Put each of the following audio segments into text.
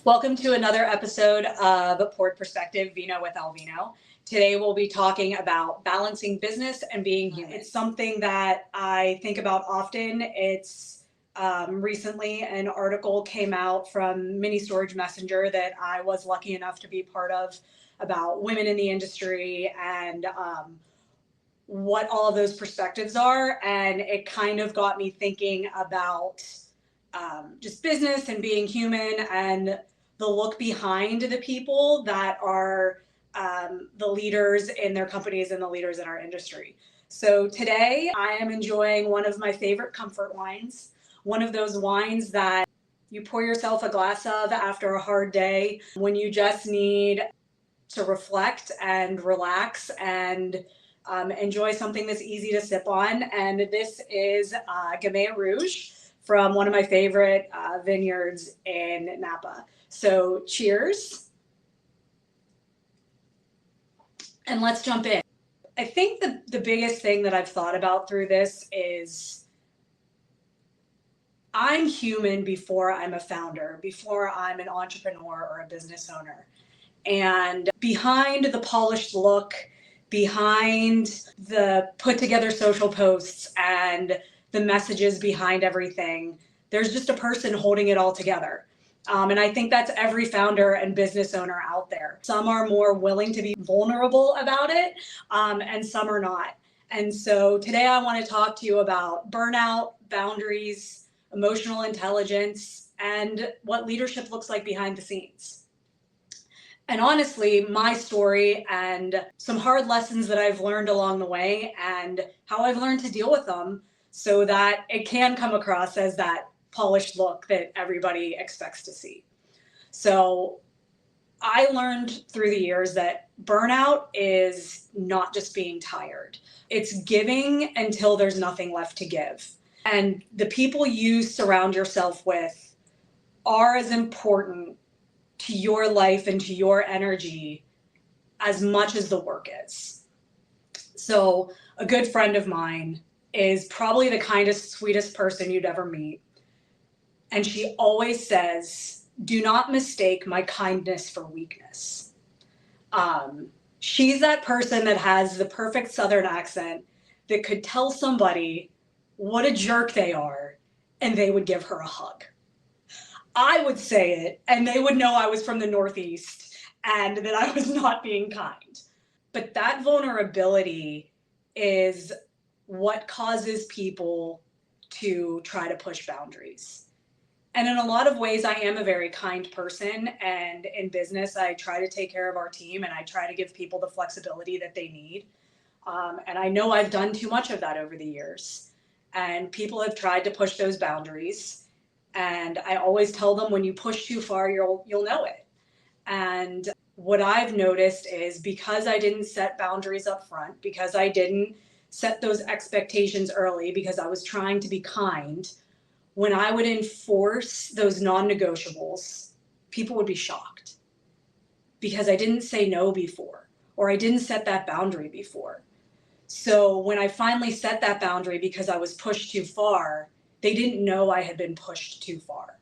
Welcome to another episode of Poured Perspective, Vino with Alvino. Today we'll be talking about balancing business and being human. It's something that I think about often. It's recently an article came out from Mini Storage Messenger that I was lucky enough to be part of about women in the industry and what all of those perspectives are. And it kind of got me thinking about just business and being human and the look behind the people that are the leaders in their companies and the leaders in our industry. So today I am enjoying one of my favorite comfort wines, one of those wines that you pour yourself a glass of after a hard day when you just need to reflect and relax and enjoy something that's easy to sip on. And this is Gamay Rouge from one of my favorite vineyards in Napa. So cheers. And let's jump in. I think the biggest thing that I've thought about through this is I'm human before I'm a founder, before I'm an entrepreneur or a business owner. And behind the polished look, behind the put together social posts and the messages behind everything, there's just a person holding it all together. And I think that's every founder and business owner out there. Some are more willing to be vulnerable about it, and some are not. And so today I want to talk to you about burnout, boundaries, emotional intelligence, and what leadership looks like behind the scenes. And honestly, my story and some hard lessons that I've learned along the way and how I've learned to deal with them so that it can come across as that polished look that everybody expects to see. So I learned through the years that burnout is not just being tired. It's giving until there's nothing left to give. And the people you surround yourself with are as important to your life and to your energy as much as the work is. So a good friend of mine is probably the kindest, sweetest person you'd ever meet. And she always says, do not mistake my kindness for weakness. She's that person that has the perfect Southern accent that could tell somebody what a jerk they are and they would give her a hug. I would say it and they would know I was from the Northeast and that I was not being kind. But that vulnerability is what causes people to try to push boundaries. And in a lot of ways, I am a very kind person. And in business, I try to take care of our team and I try to give people the flexibility that they need. And I know I've done too much of that over the years. And people have tried to push those boundaries. And I always tell them when you push too far, you'll know it. And what I've noticed is because I didn't set boundaries up front, because I didn't set those expectations early, because I was trying to be kind, when I would enforce those non-negotiables, people would be shocked because I didn't say no before, or I didn't set that boundary before. So when I finally set that boundary because I was pushed too far, they didn't know I had been pushed too far.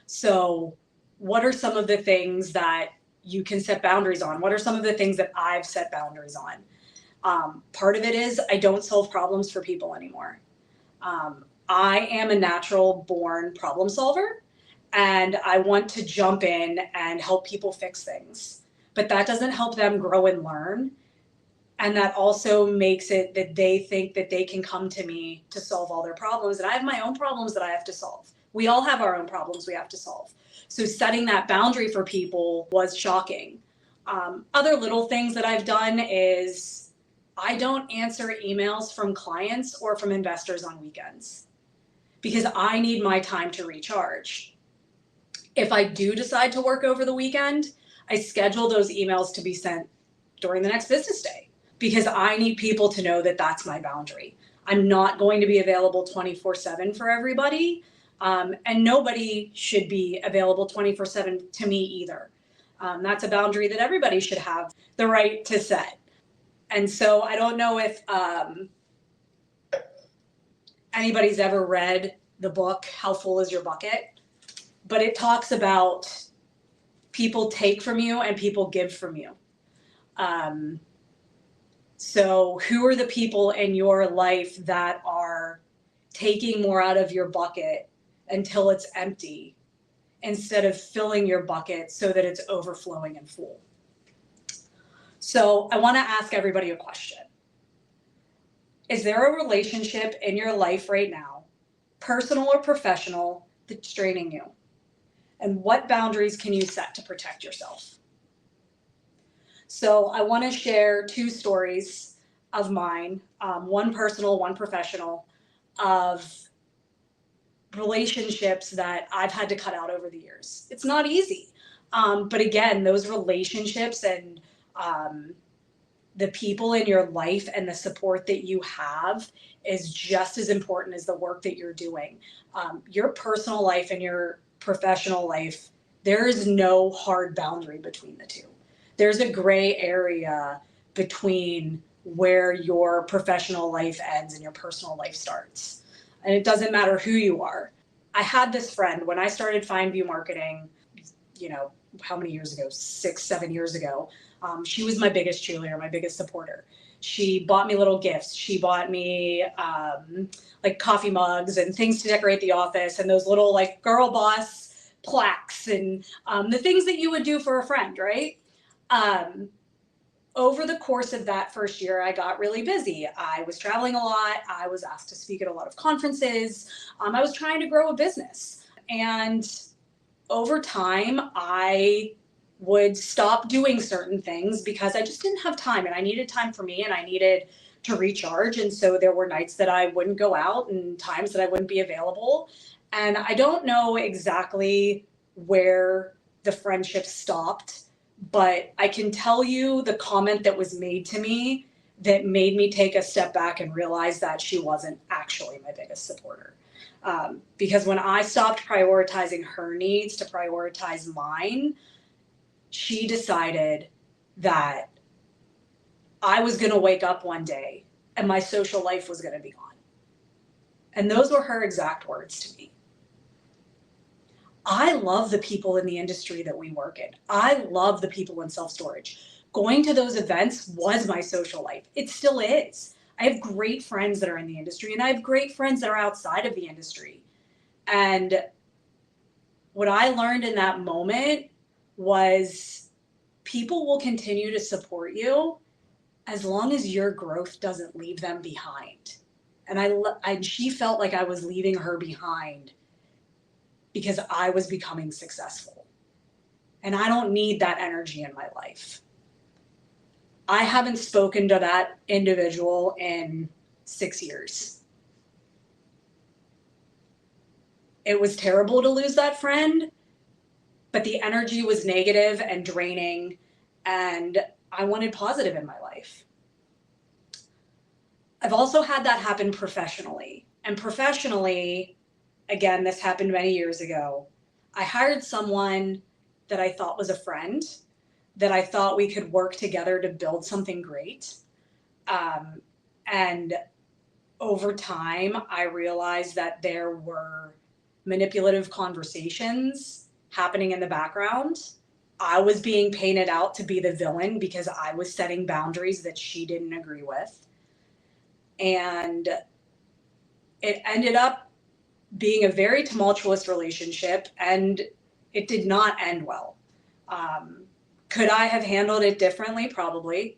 So what are some of the things that you can set boundaries on? What are some of the things that I've set boundaries on? Part of it is I don't solve problems for people anymore. I am a natural born problem solver and I want to jump in and help people fix things, but that doesn't help them grow and learn. And that also makes it that they think that they can come to me to solve all their problems. And I have my own problems that I have to solve. We all have our own problems we have to solve. So setting that boundary for people was shocking. Other little things that I've done is I don't answer emails from clients or from investors on weekends because I need my time to recharge. If I do decide to work over the weekend, I schedule those emails to be sent during the next business day because I need people to know that that's my boundary. I'm not going to be available 24/7 for everybody, and nobody should be available 24/7 to me either. That's a boundary that everybody should have the right to set. And so I don't know if anybody's ever read the book, How Full Is Your Bucket? but it talks about people take from you and people give from you. So who are the people in your life that are taking more out of your bucket until it's empty instead of filling your bucket so that it's overflowing and full? So I want to ask everybody a question. Is there a relationship in your life right now, personal or professional, that's draining you? And what boundaries can you set to protect yourself? So I want to share two stories of mine, one personal, one professional, of relationships that I've had to cut out over the years. It's not easy. But again, those relationships and the people in your life and the support that you have is just as important as the work that you're doing. Your personal life and your professional life, there is no hard boundary between the two. There's a gray area between where your professional life ends and your personal life starts. And it doesn't matter who you are. I had this friend when I started Fine View Marketing, how many years ago? 6, 7 years ago. She was my biggest cheerleader, my biggest supporter. She bought me little gifts. She bought me like coffee mugs and things to decorate the office and those little like girl boss plaques and the things that you would do for a friend, right? Over the course of that first year, I got really busy. I was traveling a lot. I was asked to speak at a lot of conferences. I was trying to grow a business. And over time, I would stop doing certain things because I just didn't have time, and I needed time for me and I needed to recharge. And so there were nights that I wouldn't go out and times that I wouldn't be available. And I don't know exactly where the friendship stopped, but I can tell you the comment that was made to me that made me take a step back and realize that she wasn't actually my biggest supporter. Because when I stopped prioritizing her needs to prioritize mine, she decided that I was going to wake up one day and my social life was going to be gone. And those were her exact words to me. I love the people in the industry that we work in. I love the people in self-storage. Going to those events was my social life. It still is. I have great friends that are in the industry and I have great friends that are outside of the industry. And what I learned in that moment was people will continue to support you as long as your growth doesn't leave them behind. And she felt like I was leaving her behind because I was becoming successful. And I don't need that energy in my life. I haven't spoken to that individual in 6 years. It was terrible to lose that friend, but the energy was negative and draining, and I wanted positive in my life. I've also had that happen professionally. And professionally, again, this happened many years ago. I hired someone that I thought was a friend, that I thought we could work together to build something great. And over time, I realized that there were manipulative conversations happening in the background. I was being painted out to be the villain because I was setting boundaries that she didn't agree with. And it ended up being a very tumultuous relationship, and it did not end well. Could I have handled it differently? Probably.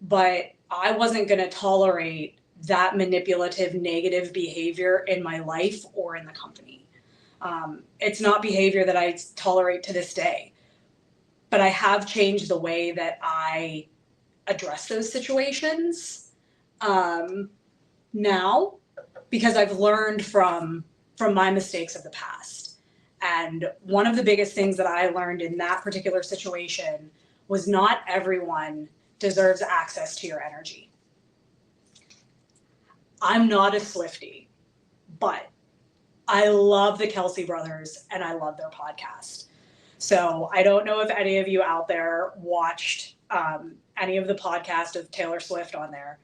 But I wasn't going to tolerate that manipulative, negative behavior in my life or in the company. It's not behavior that I tolerate to this day, but I have changed the way that I address those situations now, because I've learned from my mistakes of the past. And one of the biggest things that I learned in that particular situation was not everyone deserves access to your energy. I'm not a Swiftie, but I love the Kelsey brothers and I love their podcast. So I don't know if any of you out there watched any of the podcast of Taylor Swift on there,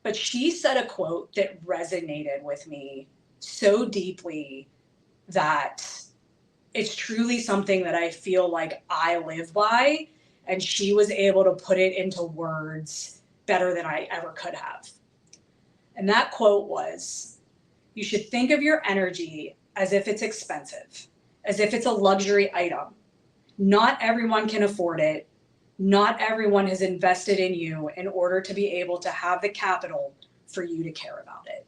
but she said a quote that resonated with me so deeply that it's truly something that I feel like I live by, and she was able to put it into words better than I ever could have. And that quote was, "You should think of your energy as if it's expensive, as if it's a luxury item. Not everyone can afford it. Not everyone has invested in you in order to be able to have the capital for you to care about it."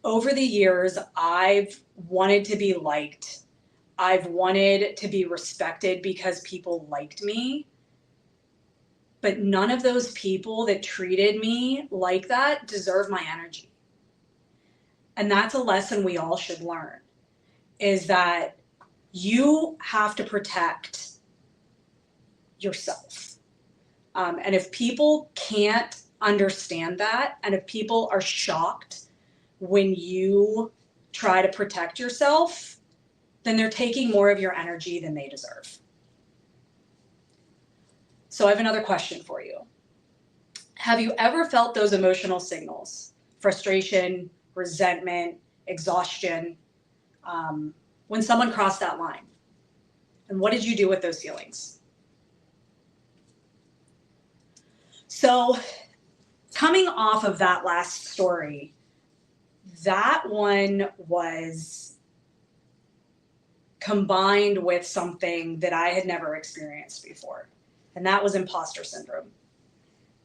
Over the years, I've wanted to be liked. I've wanted to be respected because people liked me. But none of those people that treated me like that deserve my energy. And that's a lesson we all should learn, is that you have to protect yourself. And if people can't understand that, and if people are shocked when you try to protect yourself, then they're taking more of your energy than they deserve. So I have another question for you. Have you ever felt those emotional signals? Frustration, resentment, exhaustion, when someone crossed that line? And what did you do with those feelings? So coming off of that last story, that one was combined with something that I had never experienced before, and that was imposter syndrome.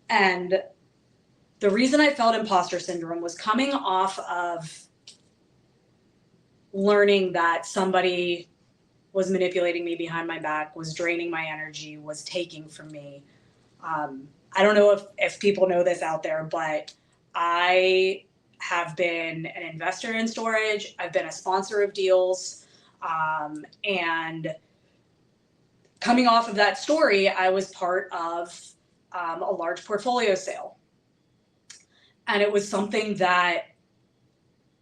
And the reason I felt imposter syndrome was coming off of learning that somebody was manipulating me behind my back, was draining my energy, was taking from me. I don't know if people know this out there, but I have been an investor in storage. I've been a sponsor of deals. And coming off of that story, I was part of a large portfolio sale. And it was something that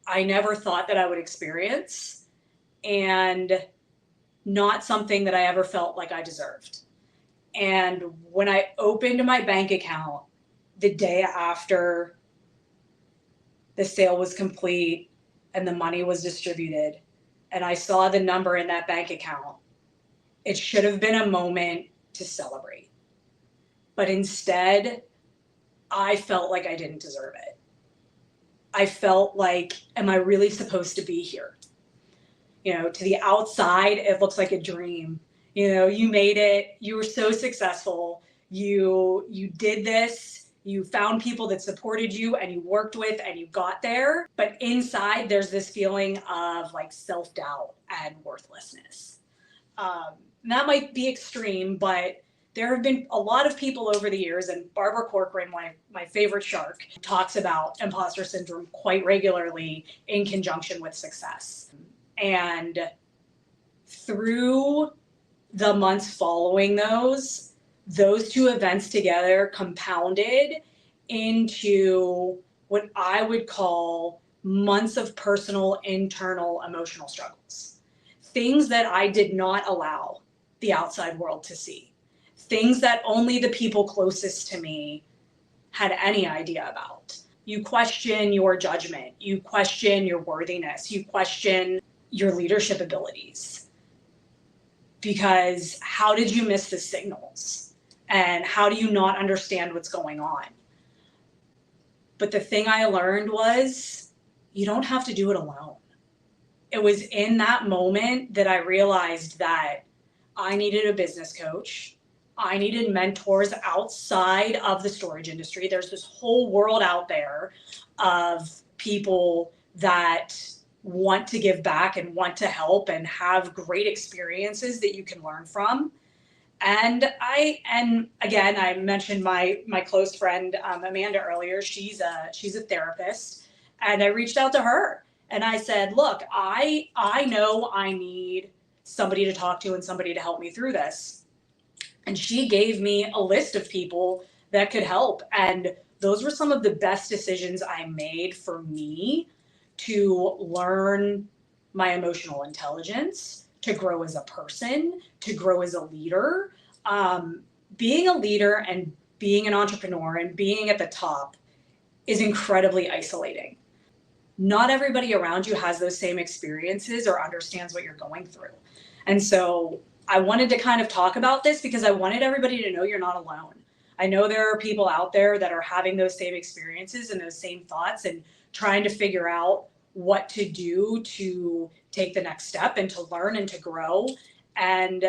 I never thought that I would experience, and not something that I ever felt like I deserved. And when I opened my bank account the day after the sale was complete and the money was distributed, and I saw the number in that bank account, it should have been a moment to celebrate. But instead, I felt like I didn't deserve it. I felt like, am I really supposed to be here? You know, to the outside, it looks like a dream. You know, you made it, you were so successful, you did this, you found people that supported you and you worked with and you got there. But inside, there's this feeling of like self-doubt and worthlessness. That might be extreme, but there have been a lot of people over the years, and Barbara Corcoran, my favorite shark, talks about imposter syndrome quite regularly in conjunction with success. And through the months following those two events together compounded into what I would call months of personal, internal, emotional struggles. Things that I did not allow the outside world to see. Things that only the people closest to me had any idea about. You question your judgment. You question your worthiness. You question your leadership abilities. Because how did you miss the signals? And how do you not understand what's going on? But the thing I learned was, you don't have to do it alone. It was in that moment that I realized that I needed a business coach. I needed mentors outside of the storage industry. There's this whole world out there of people that want to give back and want to help and have great experiences that you can learn from. And again, I mentioned my close friend Amanda earlier. She's a therapist, and I reached out to her and I said, look, I know I need somebody to talk to and somebody to help me through this. And she gave me a list of people that could help. And those were some of the best decisions I made for me to learn my emotional intelligence, to grow as a person, to grow as a leader. Being a leader and being an entrepreneur and being at the top is incredibly isolating. not everybody around you has those same experiences or understands what you're going through. And so I wanted to kind of talk about this because I wanted everybody to know you're not alone. I know there are people out there that are having those same experiences and those same thoughts and trying to figure out what to do to take the next step and to learn and to grow. And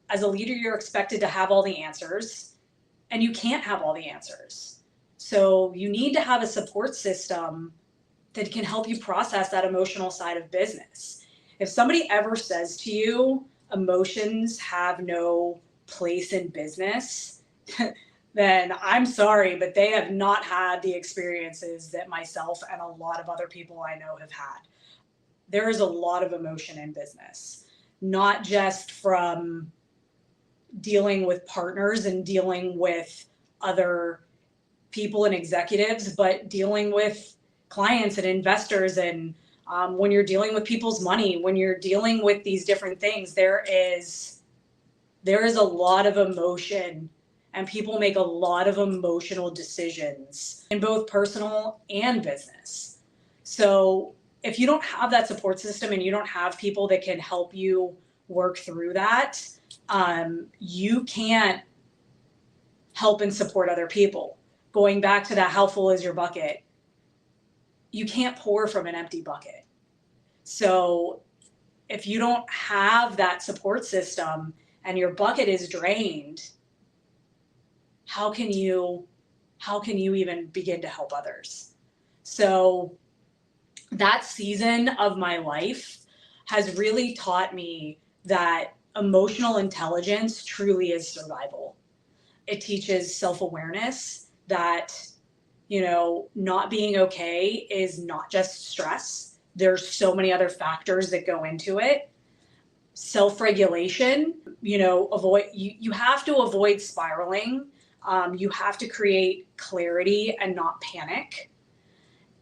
as a leader, you're expected to have all the answers, and you can't have all the answers. So you need to have a support system that can help you process that emotional side of business. If somebody ever says to you, emotions have no place in business, then I'm sorry, but they have not had the experiences that myself and a lot of other people I know have had. There is a lot of emotion in business, not just from dealing with partners and dealing with other people and executives, but dealing with clients and investors. And when you're dealing with people's money, when you're dealing with these different things, there is a lot of emotion, and people make a lot of emotional decisions in both personal and business. So if you don't have that support system and you don't have people that can help you work through that, you can't help and support other people. Going back to that, how full is your bucket? You can't pour from an empty bucket. So if you don't have that support system and your bucket is drained, how can you even begin to help others? So that season of my life has really taught me that emotional intelligence truly is survival. It teaches self-awareness that, not being okay is not just stress. There's so many other factors that go into it. Self-regulation, you have to avoid spiraling. You have to create clarity and not panic.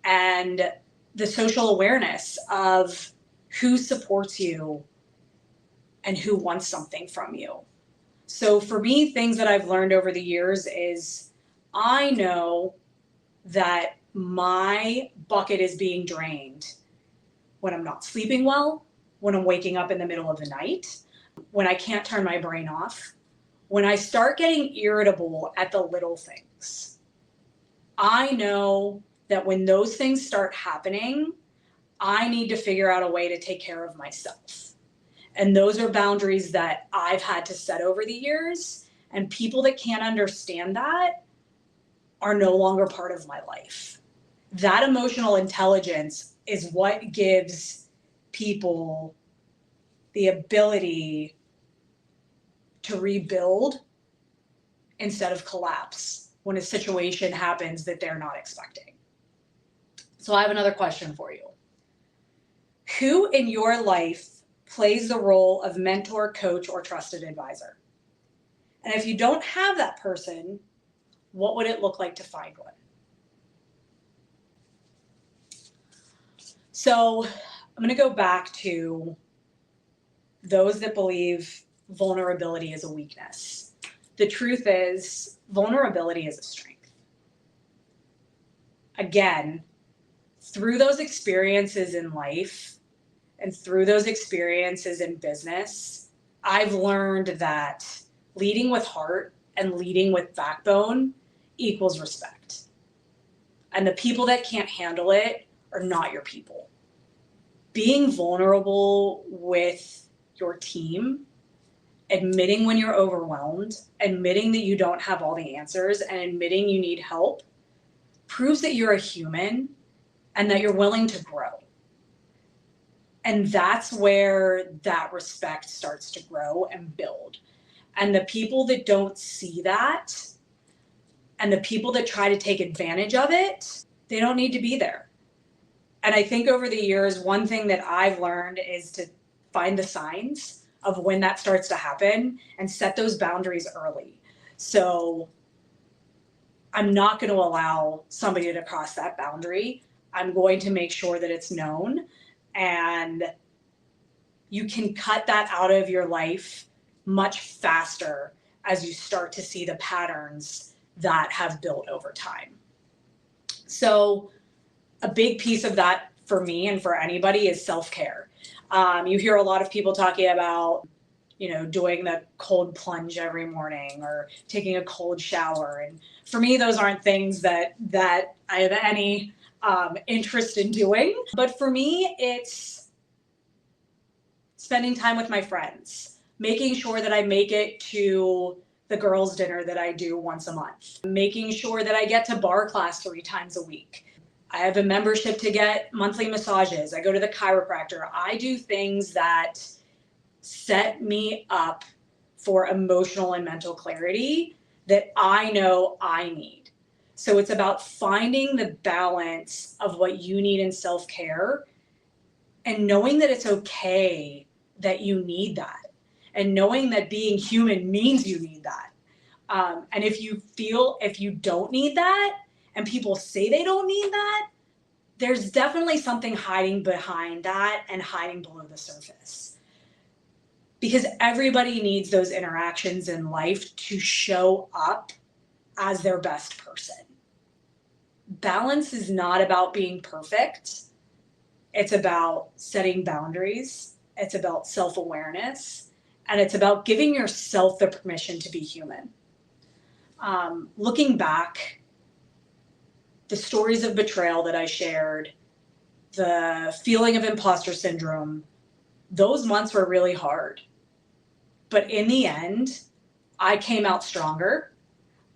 And the social awareness of who supports you and who wants something from you. So for me, things that I've learned over the years is I know that my bucket is being drained when I'm not sleeping well, when I'm waking up in the middle of the night, when I can't turn my brain off, when I start getting irritable at the little things. I know that when those things start happening, I need to figure out a way to take care of myself. And those are boundaries that I've had to set over the years. And people that can't understand that are no longer part of my life. That emotional intelligence is what gives people the ability to rebuild instead of collapse when a situation happens that they're not expecting. So I have another question for you. Who in your life plays the role of mentor, coach, or trusted advisor? And if you don't have that person, what would it look like to find one? So I'm going to go back to those that believe vulnerability is a weakness. The truth is, vulnerability is a strength. Again, through those experiences in life and through those experiences in business, I've learned that leading with heart and leading with backbone equals respect. And the people that can't handle it are not your people. Being vulnerable with your team, admitting when you're overwhelmed, admitting that you don't have all the answers, and admitting you need help proves that you're a human and that you're willing to grow. And that's where that respect starts to grow and build. And the people that don't see that, and the people that try to take advantage of it, they don't need to be there. And I think over the years, one thing that I've learned is to find the signs of when that starts to happen and set those boundaries early. So I'm not going to allow somebody to cross that boundary. I'm going to make sure that it's known, and you can cut that out of your life much faster as you start to see the patterns that have built over time. So a big piece of that for me and for anybody is self-care. You hear a lot of people talking about, doing the cold plunge every morning or taking a cold shower. And for me, those aren't things that I have any interest in doing. But for me, it's spending time with my friends, making sure that I make it to the girls' dinner that I do once a month, making sure that I get to bar class 3 times a week. I have a membership to get monthly massages. I go to the chiropractor. I do things that set me up for emotional and mental clarity that I know I need. So it's about finding the balance of what you need in self-care and knowing that it's okay that you need that, and knowing that being human means you need that. And if you don't need that and people say they don't need that, there's definitely something hiding behind that and hiding below the surface. Because everybody needs those interactions in life to show up as their best person. Balance is not about being perfect. It's about setting boundaries. It's about self-awareness. And it's about giving yourself the permission to be human. Looking back, the stories of betrayal that I shared, the feeling of imposter syndrome, those months were really hard. But in the end, I came out stronger.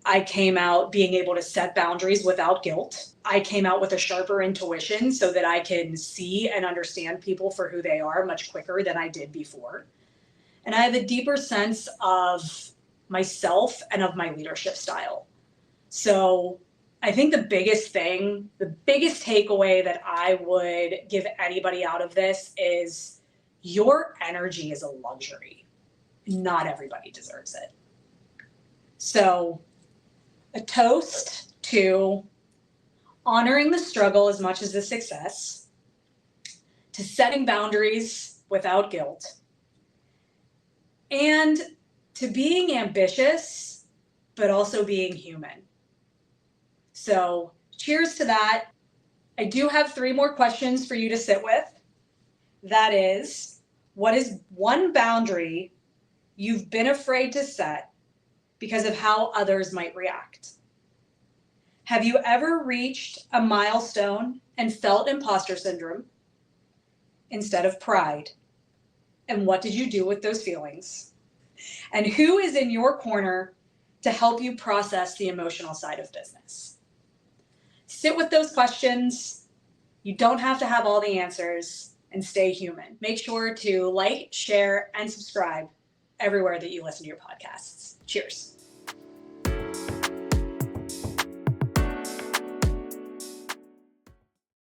I came out being able to set boundaries without guilt. I came out with a sharper intuition so that I can see and understand people for who they are much quicker than I did before. And I have a deeper sense of myself and of my leadership style. So I think the biggest takeaway that I would give anybody out of this is your energy is a luxury. Not everybody deserves it. So a toast to honoring the struggle as much as the success, to setting boundaries without guilt, and to being ambitious, but also being human. So cheers to that. I do have 3 more questions for you to sit with. That is, what is one boundary you've been afraid to set because of how others might react? Have you ever reached a milestone and felt imposter syndrome instead of pride? And what did you do with those feelings? And who is in your corner to help you process the emotional side of business? Sit with those questions. You don't have to have all the answers, and stay human. Make sure to like, share, and subscribe everywhere that you listen to your podcasts. Cheers.